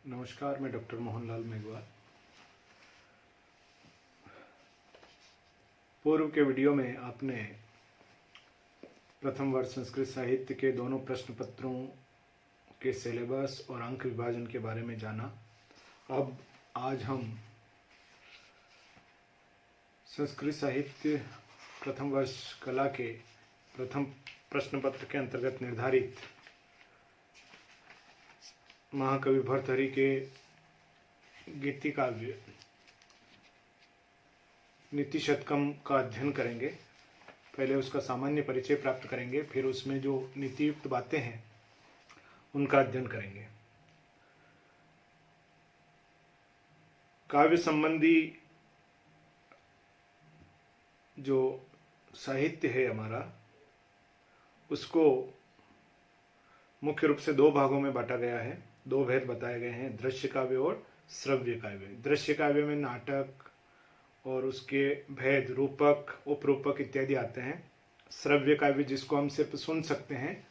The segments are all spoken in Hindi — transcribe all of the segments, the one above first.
नमस्कार, मैं डॉक्टर मोहनलाल मेघवाल। पूर्व के वीडियो में आपने प्रथम वर्ष संस्कृत साहित्य के दोनों प्रश्न पत्रों के सिलेबस और अंक विभाजन के बारे में जाना। अब आज हम संस्कृत साहित्य प्रथम वर्ष कला के प्रथम प्रश्न पत्र के अंतर्गत निर्धारित महाकवि भर्तृहरि के गीति काव्य नीति शतकम का अध्ययन करेंगे। पहले उसका सामान्य परिचय प्राप्त करेंगे, फिर उसमें जो नीतियुक्त बातें हैं उनका अध्ययन करेंगे। काव्य संबंधी जो साहित्य है हमारा, उसको मुख्य रूप से दो भागों में बांटा गया है। दो भेद बताए गए हैं, दृश्य काव्य और श्रव्य काव्य। दृश्य काव्य में नाटक और उसके भेद, रूपक, उपरूपक इत्यादि आते हैं। श्रव्य काव्य जिसको हम सिर्फ सुन सकते हैं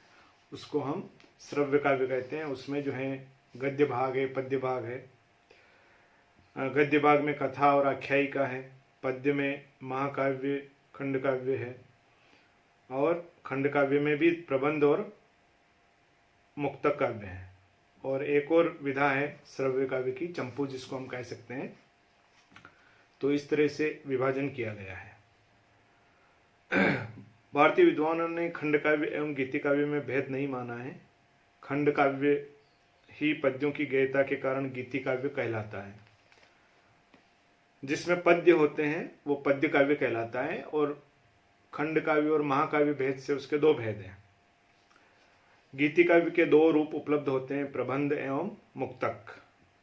उसको हम श्रव्य काव्य कहते हैं। उसमें जो है गद्य भाग है, पद्य भाग है। गद्य भाग में कथा और आख्यायिका है, पद्य में महाकाव्य, खंड काव्य है, और खंड काव्य में भी प्रबंध और मुक्तक काव्य है। और एक और विधा है श्रव्य काव्य की, चंपू जिसको हम कह सकते हैं। तो इस तरह से विभाजन किया गया है। भारतीय विद्वानों ने खंड काव्य एवं गीति काव्य में भेद नहीं माना है। खंड काव्य ही पद्यों की गयता के कारण गीति काव्य कहलाता है। जिसमें पद्य होते हैं वो पद्य काव्य कहलाता है। और खंड काव्य और महाकाव्य भेद से उसके दो भेद हैं। गीति काव्य के दो रूप उपलब्ध होते हैं, प्रबंध एवं मुक्तक।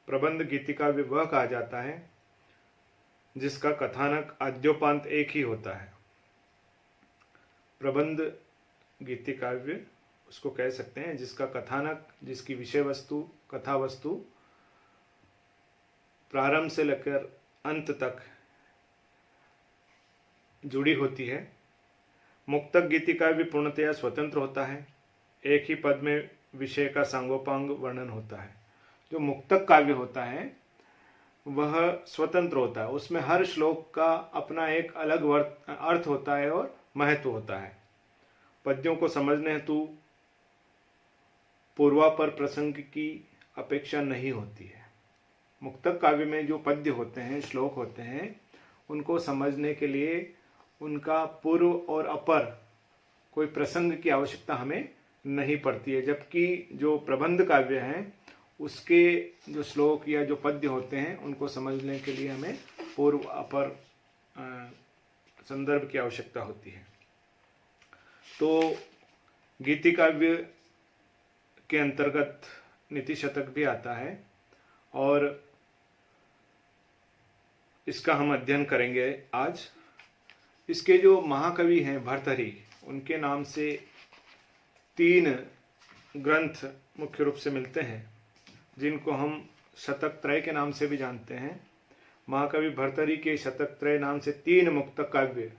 प्रबंध गीति काव्य वह कहा जाता है जिसका कथानक आद्योपांत एक ही होता है। प्रबंध गीति काव्य उसको कह सकते हैं जिसका कथानक, जिसकी विषय वस्तु, कथा वस्तु प्रारंभ से लेकर अंत तक जुड़ी होती है। मुक्तक गीति काव्य पूर्णतया स्वतंत्र होता है। एक ही पद में विषय का सांगोपांग वर्णन होता है। जो मुक्तक काव्य होता है वह स्वतंत्र होता है। उसमें हर श्लोक का अपना एक अलग अर्थ होता है और महत्व होता है। पद्यों को समझने हेतु पूर्वापर प्रसंग की अपेक्षा नहीं होती है। मुक्तक काव्य में जो पद्य होते हैं, श्लोक होते हैं, उनको समझने के लिए उनका पूर्व और अपर कोई प्रसंग की आवश्यकता हमें नहीं पड़ती है। जबकि जो प्रबंध काव्य हैं उसके जो श्लोक या जो पद्य होते हैं उनको समझने के लिए हमें पूर्व अपर संदर्भ की आवश्यकता होती है। तो गीति काव्य के अंतर्गत नीति शतक भी आता है और इसका हम अध्ययन करेंगे आज। इसके जो महाकवि हैं भर्तृहरि, उनके नाम से 3 ग्रंथ मुख्य रूप से मिलते हैं जिनको हम शतक त्रय के नाम से भी जानते हैं। महाकवि भर्तृहरि के शतक त्रय नाम से 3 मुक्तक काव्य।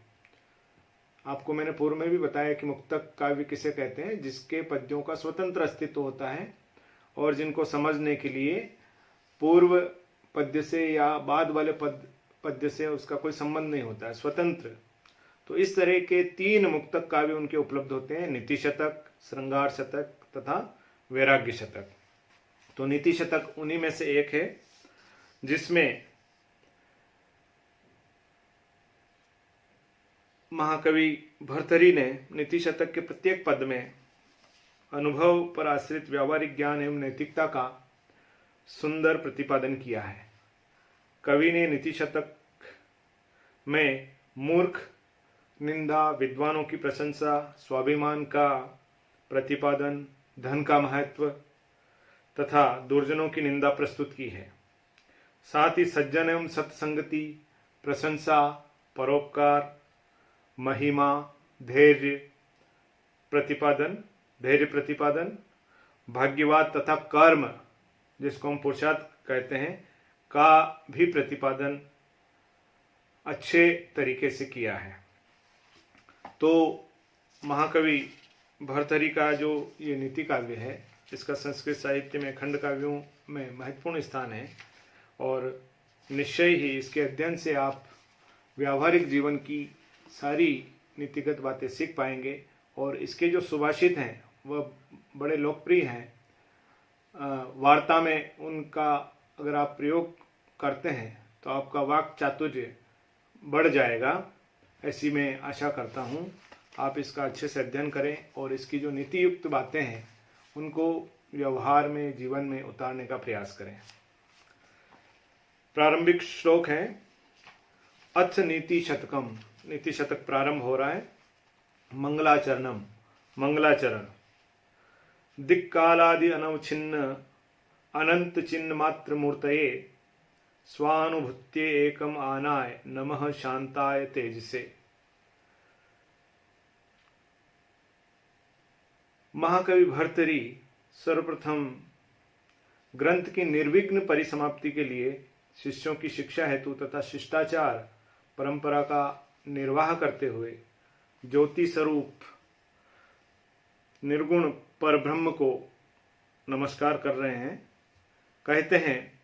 आपको मैंने पूर्व में भी बताया कि मुक्तक काव्य किसे कहते हैं, जिसके पद्यों का स्वतंत्र अस्तित्व होता है और जिनको समझने के लिए पूर्व पद्य से या बाद वाले पद्य से उसका कोई संबंध नहीं होता है, स्वतंत्र। तो इस तरह के 3 मुक्तक काव्य उनके उपलब्ध होते हैं, नीति शतक, श्रृंगार शतक तथा वैराग्य शतक। तो नीति शतक उन्हीं में से एक है जिसमें महाकवि भर्तृहरि ने नीति शतक के प्रत्येक पद में अनुभव पर आश्रित व्यावहारिक ज्ञान एवं नैतिकता का सुंदर प्रतिपादन किया है। कवि ने नीति शतक में मूर्ख निंदा, विद्वानों की प्रशंसा, स्वाभिमान का प्रतिपादन, धन का महत्व तथा दुर्जनों की निंदा प्रस्तुत की है। साथ ही सज्जन एवं सत्संगति, प्रशंसा, परोपकार, महिमा, धैर्य प्रतिपादन, भाग्यवाद तथा कर्म जिसको हम पुरुषार्थ कहते हैं का भी प्रतिपादन अच्छे तरीके से किया है। तो महाकवि भर्तृहरि का जो ये नीति काव्य है, इसका संस्कृत साहित्य में खंड काव्यों में महत्वपूर्ण स्थान है और निश्चय ही इसके अध्ययन से आप व्यावहारिक जीवन की सारी नीतिगत बातें सीख पाएंगे। और इसके जो सुभाषित हैं वह बड़े लोकप्रिय हैं। वार्ता में उनका अगर आप प्रयोग करते हैं तो आपका वाक चातुर्य बढ़ जाएगा, ऐसी मैं आशा करता हूँ। आप इसका अच्छे से अध्ययन करें और इसकी जो नीति युक्त बातें हैं उनको व्यवहार में, जीवन में उतारने का प्रयास करें। प्रारंभिक श्लोक है अथ नीति शतकम। नीति शतक प्रारंभ हो रहा है। मंगलाचरणम, मंगलाचरण। दिक्कालादि अनवच्छिन्न अनंत चिन्ह मात्र मूर्तये स्वानुभूत्ये एकम आनाय नमः शांताय तेजसे। महाकवि भर्तृहरि सर्वप्रथम ग्रंथ की निर्विघ्न परिसमाप्ति के लिए शिष्यों की शिक्षा हेतु तथा शिष्टाचार परंपरा का निर्वाह करते हुए ज्योति स्वरूप निर्गुण परब्रह्म को नमस्कार कर रहे हैं। कहते हैं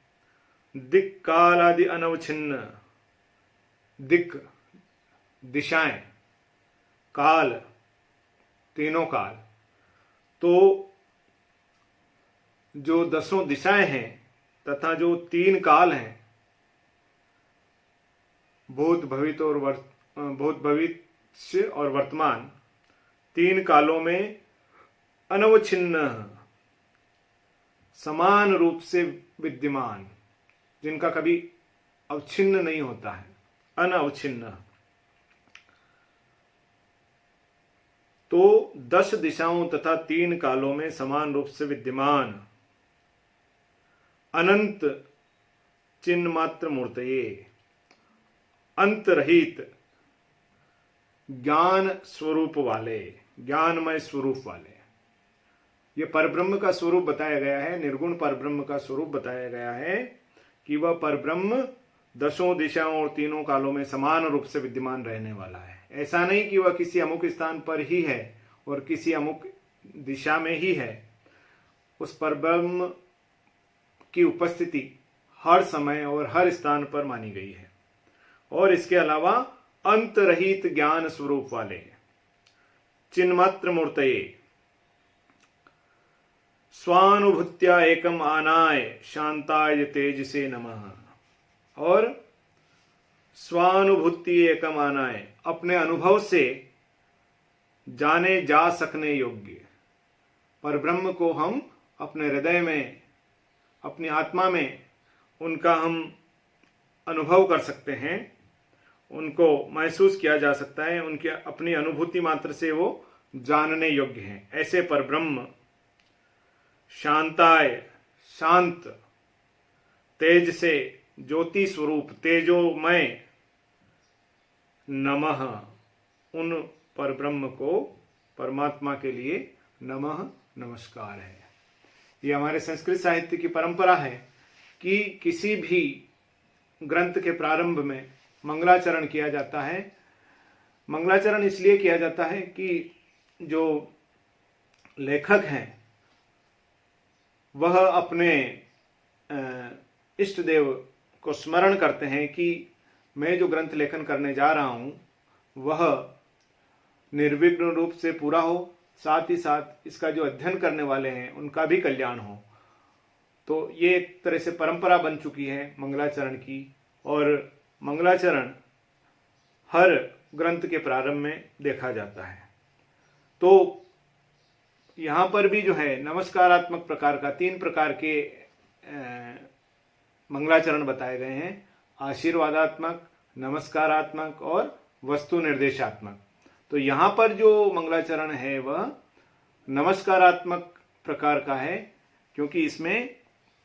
दिक् काल आदि अनवच्छिन्न। दिक् दिशाएं, काल तीनों काल। तो जो 10 दिशाएं हैं तथा जो 3 काल हैं, भूत भविष्य और वर्तमान, 3 कालों में अनवच्छिन्न, समान रूप से विद्यमान, जिनका कभी अवच्छिन्न नहीं होता है, अनवच्छिन्न। तो 10 दिशाओं तथा 3 कालों में समान रूप से विद्यमान अनंत चिन्ह मात्र मूर्तये, अंत रहित ज्ञान स्वरूप वाले, ज्ञानमय स्वरूप वाले। ये परब्रह्म का स्वरूप बताया गया है, निर्गुण परब्रह्म का स्वरूप बताया गया है कि वह परब्रह्म 10 दिशाओं और 3 कालों में समान रूप से विद्यमान रहने वाला है। ऐसा नहीं कि वह किसी अमुक स्थान पर ही है और किसी अमुक दिशा में ही है। उस परब्रह्म की उपस्थिति हर समय और हर स्थान पर मानी गई है। और इसके अलावा अंत रहित ज्ञान स्वरूप वाले, चिन्मात्र मूर्तये, स्वानुभूत्या एकम आनाय शांताय तेजसे नमः। और स्वानुभूति एकम आनाय, अपने अनुभव से जाने जा सकने योग्य परब्रह्म को हम अपने हृदय में, अपनी आत्मा में उनका हम अनुभव कर सकते हैं, उनको महसूस किया जा सकता है, उनकी अपनी अनुभूति मात्र से वो जानने योग्य हैं। ऐसे परब्रह्म शांताय, शांत, तेज से, ज्योति स्वरूप, तेजोमय, नमः, उन परब्रह्म को, परमात्मा के लिए नमः, नमस्कार है। ये हमारे संस्कृत साहित्य की परंपरा है कि किसी भी ग्रंथ के प्रारंभ में मंगलाचरण किया जाता है। मंगलाचरण इसलिए किया जाता है कि जो लेखक हैं वह अपने इष्ट देव को स्मरण करते हैं कि मैं जो ग्रंथ लेखन करने जा रहा हूं वह निर्विघ्न रूप से पूरा हो, साथ ही साथ इसका जो अध्ययन करने वाले हैं उनका भी कल्याण हो। तो ये एक तरह से परंपरा बन चुकी है मंगलाचरण की। और मंगलाचरण हर ग्रंथ के प्रारंभ में देखा जाता है। तो यहाँ पर भी जो है नमस्कारात्मक प्रकार का 3 प्रकार के मंगलाचरण बताए गए हैं, आशीर्वादात्मक, नमस्कारात्मक और वस्तु निर्देशात्मक। तो यहाँ पर जो मंगलाचरण है वह नमस्कारात्मक प्रकार का है, क्योंकि इसमें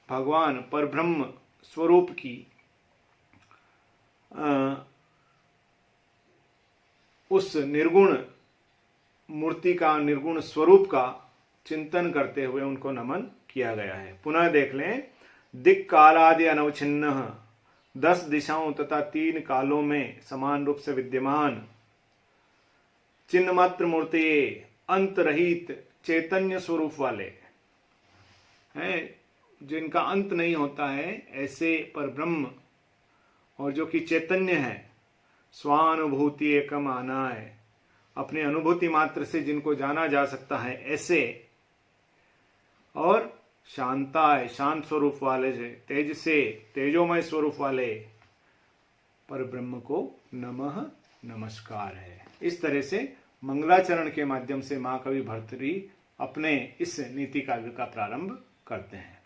भगवान परब्रह्म स्वरूप की उस निर्गुण मूर्ति का, निर्गुण स्वरूप का चिंतन करते हुए उनको नमन किया गया है। पुनः देख लें, दिक् कालादि अनवच्छिन्न, 10 दिशाओं तथा 3 कालों में समान रूप से विद्यमान, चिन्ह मात्र मूर्ति, अंत रहित चैतन्य स्वरूप वाले हैं। जिनका अंत नहीं होता है, ऐसे पर ब्रह्म और जो कि चैतन्य है, स्वानुभूति एकम आनाय, अपने अनुभूति मात्र से जिनको जाना जा सकता है ऐसे, और शांताय, शांत स्वरूप वाले से, तेज से तेजोमय स्वरूप वाले पर ब्रह्म को नमः नमस्कार है। इस तरह से मंगलाचरण के माध्यम से महाकवि भर्तृहरि अपने इस नीति काव्य का प्रारंभ करते हैं।